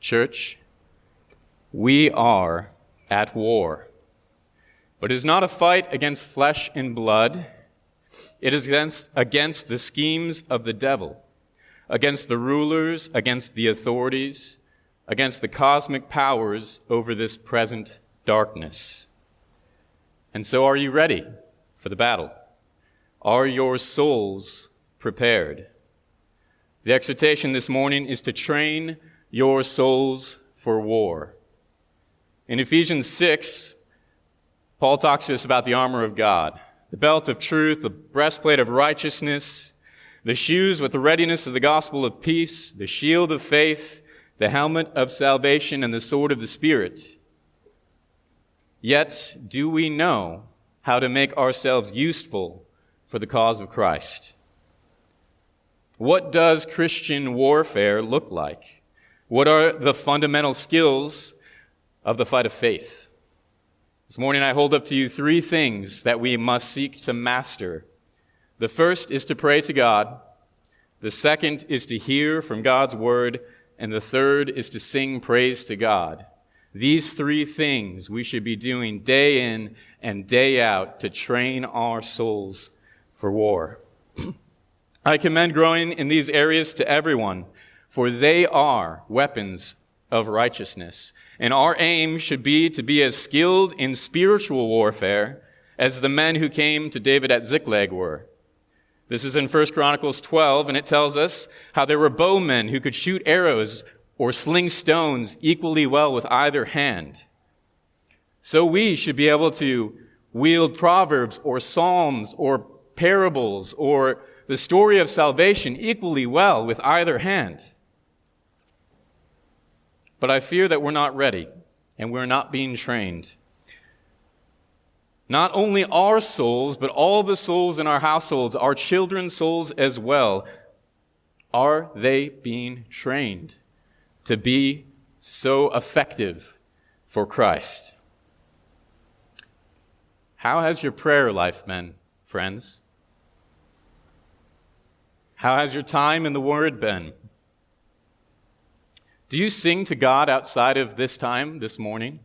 Church, we are at war. But it is not a fight against flesh and blood. It is against the schemes of the devil, against the rulers, against the authorities, against the cosmic powers over this present darkness. And so are you ready for the battle? Are your souls prepared? The exhortation this morning is to train your souls for war. In Ephesians 6, Paul talks to us about the armor of God, the belt of truth, the breastplate of righteousness, the shoes with the readiness of the gospel of peace, the shield of faith, the helmet of salvation, and the sword of the Spirit. Yet, do we know how to make ourselves useful for the cause of Christ? What does Christian warfare look like? What are the fundamental skills of the fight of faith? This morning I hold up to you 3 things that we must seek to master. The first is to pray to God. The second is to hear from God's word. And the third is to sing praise to God. These 3 things we should be doing day in and day out to train our souls for war. I commend growing in these areas to everyone, for they are weapons of righteousness. And our aim should be to be as skilled in spiritual warfare as the men who came to David at Ziklag were. This is in 1 Chronicles 12, and it tells us how there were bowmen who could shoot arrows or sling stones equally well with either hand. So we should be able to wield proverbs or psalms or parables or the story of salvation equally well with either hand. But I fear that we're not ready and we're not being trained. Not only our souls, but all the souls in our households, our children's souls as well, are they being trained to be so effective for Christ? How has your prayer life been, friends? How has your time in the Word been? Do you sing to God outside of this time, this morning?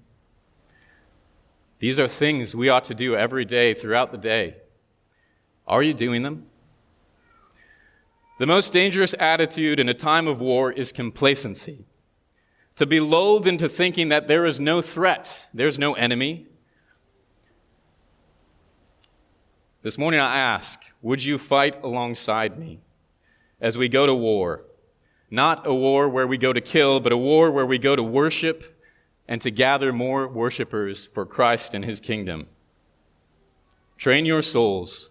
These are things we ought to do every day throughout the day. Are you doing them? The most dangerous attitude in a time of war is complacency. To be lulled into thinking that there is no threat, there's no enemy. This morning I ask, would you fight alongside me as we go to war? Not a war where we go to kill, but a war where we go to worship and to gather more worshipers for Christ and his kingdom. Train your souls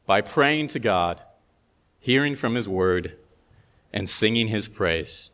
by praying to God, hearing from his word, and singing his praise.